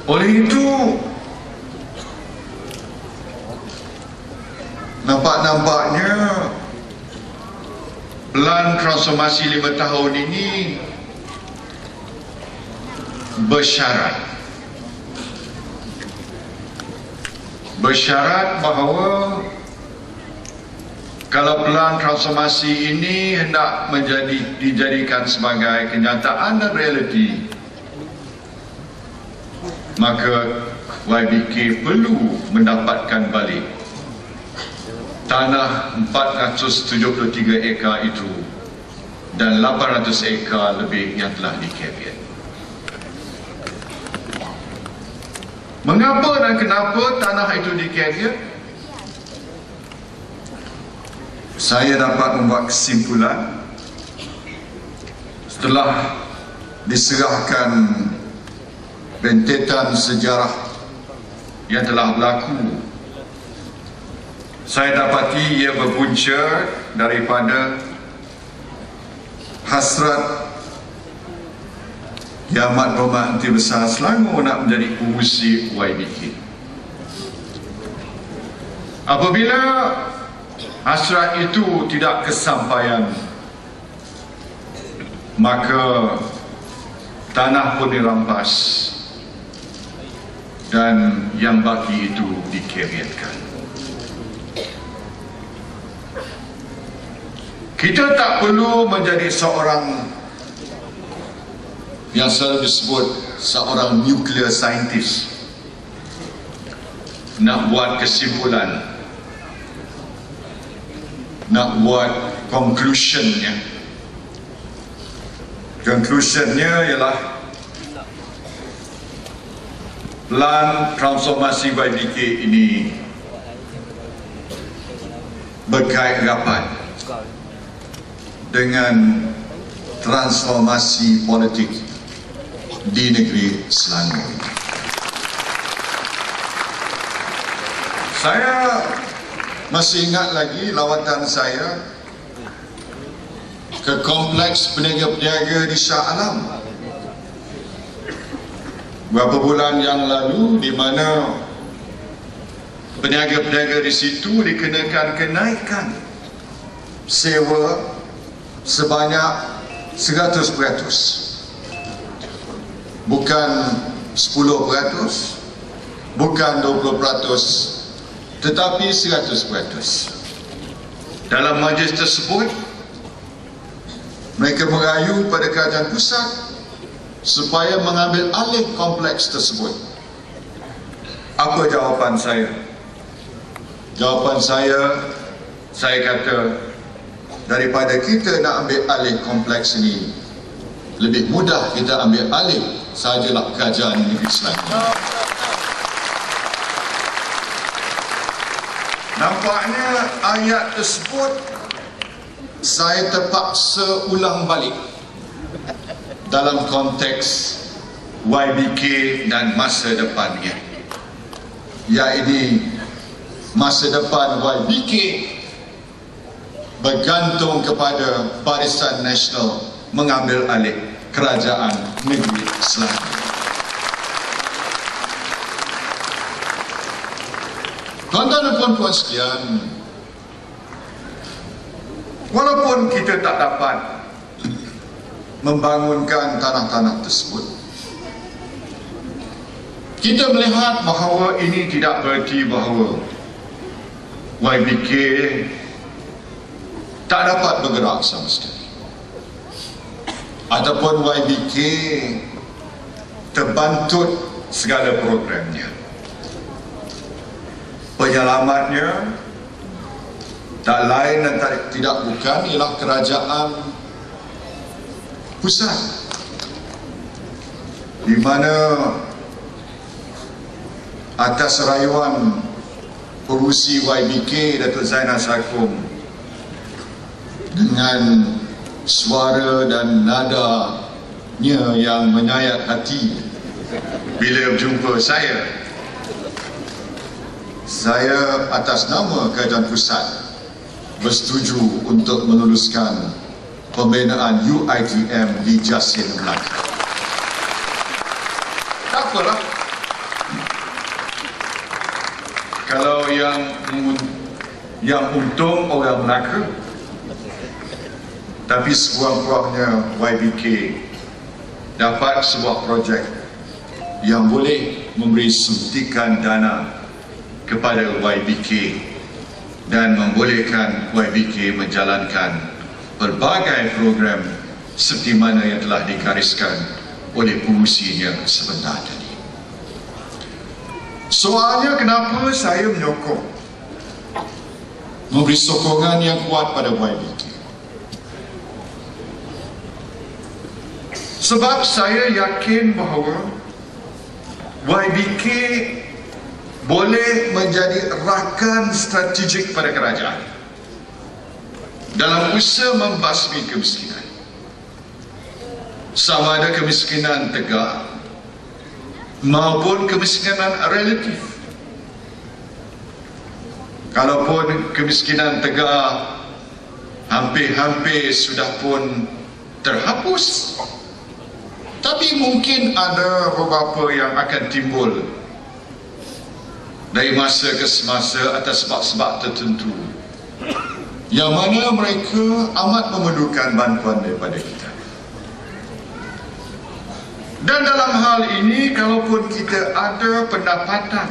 Oleh itu, nampak-nampaknya plan transformasi 5 tahun ini bersyarat bahawa kalau plan transformasi ini hendak dijadikan sebagai kenyataan dan realiti, maka YBK perlu mendapatkan balik tanah 473 ekar itu dan 800 ekar lebih yang telah di-caveat. Mengapa dan kenapa tanah itu di-caveat? Saya dapat membuat kesimpulan setelah diserahkan rentetan sejarah yang telah berlaku. Saya dapati ia berpunca daripada hasrat Yang Amat Berhormat Menteri Besar Selangor nak menjadi pengurusi YBK. Apabila hasrat itu tidak kesampaian, maka tanah pun dirampas dan yang baki itu di-caveatkan. Kita tak perlu menjadi seorang yang selalu disebut seorang nuclear scientist nak buat kesimpulan, nak buat conclusionnya. Conclusionnya ialah plan transformasi YBK ini berkait rapat dengan transformasi politik di negeri Selangor. Saya masih ingat lagi lawatan saya ke kompleks peniaga-peniaga di Shah Alam beberapa bulan yang lalu, di mana peniaga-peniaga di situ dikenakan kenaikan sewa sebanyak 100%, bukan 10%, bukan 20%, tetapi 100%. Dalam majlis tersebut, mereka merayu pada kerajaan pusat supaya mengambil alih kompleks tersebut. Apa jawapan saya? Jawapan saya kata, daripada kita nak ambil alih kompleks ini, lebih mudah kita ambil alih sahajalah kerajaan negeri Selangor. Nampaknya ayat tersebut saya terpaksa ulang balik dalam konteks YBK dan masa depannya, iaitu masa depan YBK bergantung kepada Barisan Nasional mengambil alih kerajaan negeri Selangor. Tuan-tuan dan puan-puan sekalian, walaupun kita tak dapat membangunkan tanah-tanah tersebut, kita melihat bahawa ini tidak berarti bahawa YBK tak dapat bergerak sama sekali, ataupun YBK terbantut segala programnya. Penyelamatnya tak lain dan tidak bukan ialah kerajaan pusat, di mana atas rayuan pengurusi YBK Datuk Zainal Sakum dengan suara dan nadanya yang menyayat hati bila berjumpa saya atas nama kerajaan pusat bersetuju untuk meneruskan pembinaan UiTM di Jasin Melaka. Tak apalah, yang untung orang Melaka, tapi sekurang-kurangnya YBK dapat sebuah projek yang boleh memberi suntikan dana kepada YBK dan membolehkan YBK menjalankan pelbagai program seperti mana yang telah digariskan oleh pengusinya sebentar tadi. Soalnya kenapa saya menyokong, memberi sokongan yang kuat pada YBK? Sebab saya yakin bahawa YBK boleh menjadi rakan strategik pada kerajaan dalam usaha membasmi kemiskinan, sama ada kemiskinan tegak maupun kemiskinan relatif. Kalaupun kemiskinan tegak hampir-hampir sudah pun terhapus, tapi mungkin ada beberapa yang akan timbul dari masa ke semasa atas sebab-sebab tertentu yang mana mereka amat memerlukan bantuan daripada kita. Dan dalam hal ini, kalaupun kita ada pendapatan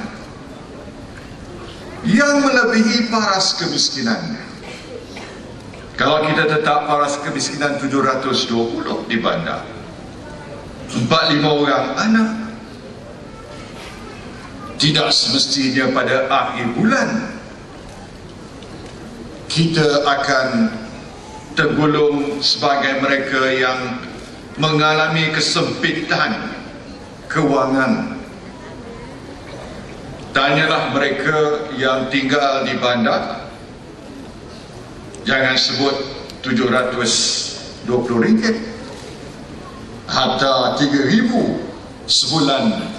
yang melebihi paras kemiskinannya, kalau kita tetap paras kemiskinan 720 di bandar, 4-5 orang anak, tidak semestinya pada akhir bulan kita akan tergolong sebagai mereka yang mengalami kesempitan kewangan. Tanyalah mereka yang tinggal di bandar, jangan sebut RM720, harta RM3,000 sebulan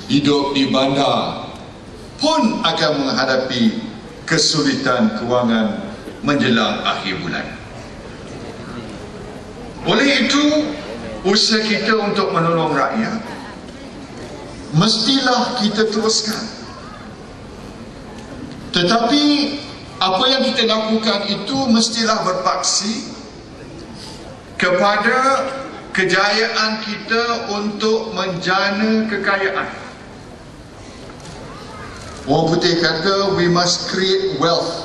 hidup di bandar pun akan menghadapi kesulitan kewangan menjelang akhir bulan. Oleh itu, usaha kita untuk menolong rakyat mestilah kita teruskan. Tetapi apa yang kita lakukan itu mestilah berpaksi kepada kejayaan kita untuk menjana kekayaan. Orang putih kata, we must create wealth.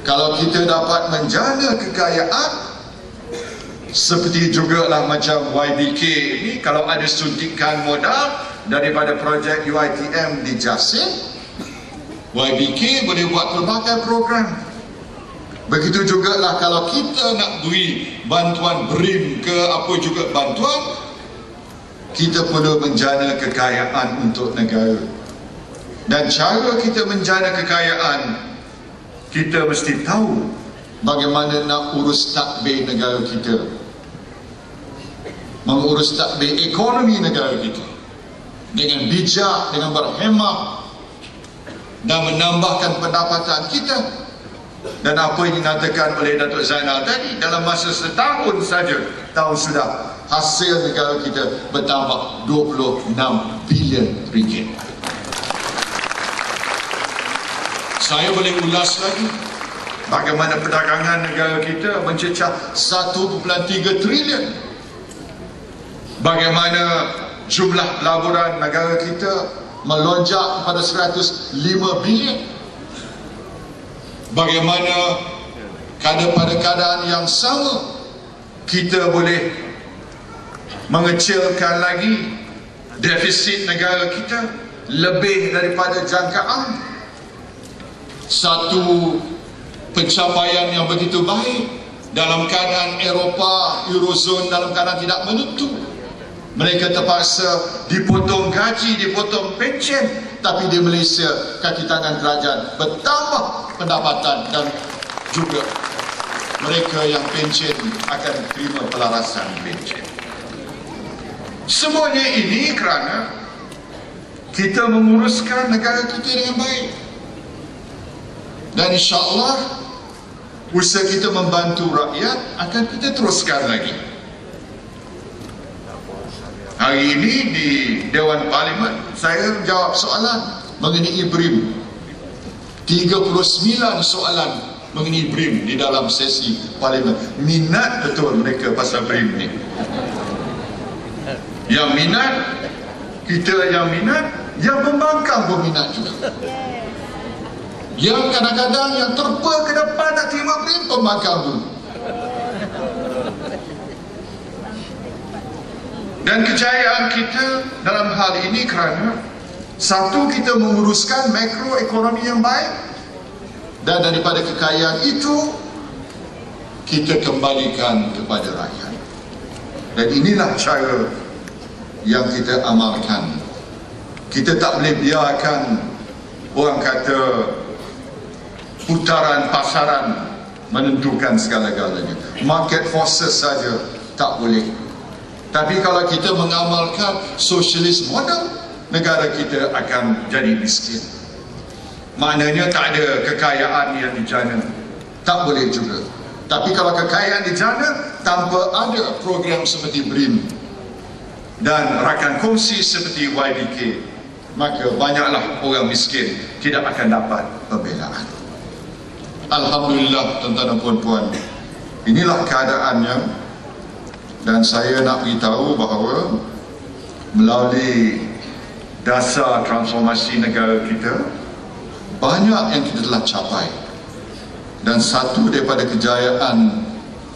Kalau kita dapat menjana kekayaan, seperti jugalah macam YBK ini, kalau ada suntikan modal daripada projek UiTM di Jasin, YBK boleh buat pelbagai program. Begitu jugalah kalau kita nak beri bantuan BRIM ke apa juga bantuan, kita perlu menjana kekayaan untuk negara. Dan cara kita menjana kekayaan, kita mesti tahu bagaimana nak urus takbir negara kita, mengurus takbir ekonomi negara kita dengan bijak, dengan berhemat dan menambahkan pendapatan kita. Dan apa yang dinyatakan oleh Datuk Zainal tadi, dalam masa setahun saja, tahun sudah, hasil negara kita bertambah 26 bilion ringgit. Saya boleh ulas lagi bagaimana perdagangan negara kita mencecah 1.3 trilion. Bagaimana jumlah pelaburan negara kita melonjak kepada 105 bilion. Bagaimana pada keadaan yang sama kita boleh mengecilkan lagi defisit negara kita lebih daripada jangkaan. Satu pencapaian yang begitu baik dalam keadaan Eropah, Eurozone dalam keadaan tidak menentu. Mereka terpaksa dipotong gaji, dipotong pencen, tapi di Malaysia kaki tangan kerajaan bertambah pendapatan dan juga mereka yang pencen akan terima pelarasan pencen. Semuanya ini kerana kita menguruskan negara kita dengan baik. Dan insya-Allah usaha kita membantu rakyat akan kita teruskan lagi. Hari ini di Dewan Parlimen saya jawab soalan mengenai BRIM. 39 soalan mengenai BRIM di dalam sesi Parlimen. Minat betul mereka pasal BRIM ni. Yang minat, kita yang minat, yang membangkang pun minat juga. Yang kadang-kadang yang terpa ke depan nak terima BRIM, pembangkang dulu. Dan kejayaan kita dalam hal ini kerana satu, kita menguruskan makroekonomi yang baik, dan daripada kekayaan itu kita kembalikan kepada rakyat. Dan inilah cara yang kita amalkan. Kita tak boleh biarkan orang kata putaran pasaran menentukan segala-galanya. Market forces saja tak boleh. Tapi kalau kita mengamalkan socialist model, negara kita akan jadi miskin. Maknanya tak ada kekayaan yang dijana. Tak boleh juga. Tapi kalau kekayaan dijana tanpa ada program seperti BRIM dan rakan kongsi seperti YBK, maka banyaklah orang miskin tidak akan dapat pembelaan. Alhamdulillah, tuan-tuan dan puan-puan, inilah keadaannya. Dan saya nak beritahu bahawa melalui dasar transformasi negara kita, banyak yang kita telah capai. Dan satu daripada kejayaan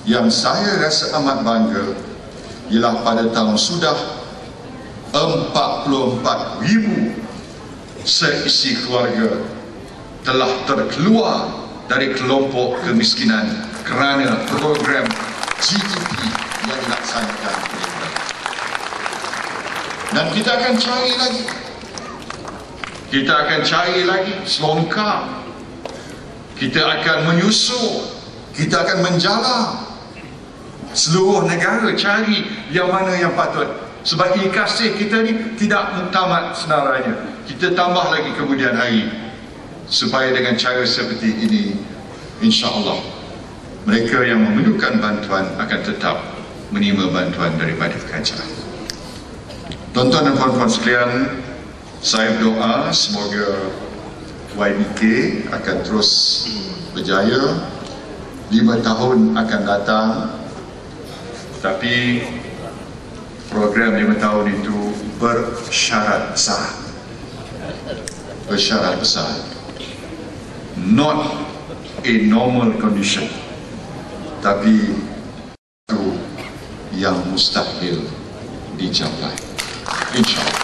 yang saya rasa amat bangga ialah pada tahun sudah 44,000 seisi keluarga telah terkeluar dari kelompok kemiskinan kerana program GEP yang dilaksanakan. Dan kita akan cari lagi. Kita akan cari lagi selongkar. Kita akan menyusul. Kita akan menjala seluruh negara, cari yang mana yang patut. Sebab kasih kita ni tidak muktamat senarai. Kita tambah lagi kemudian hari, supaya dengan cara seperti ini, insya-Allah mereka yang memerlukan bantuan akan tetap menerima bantuan daripada kerajaan. Tuan-tuan dan puan-puan sekalian, saya berdoa semoga YBK akan terus berjaya. 5 tahun akan datang, tapi program 5 tahun itu bersyarat besar. Bersyarat besar. Not a normal condition, tapi itu yang mustahil dicapai. InsyaAllah.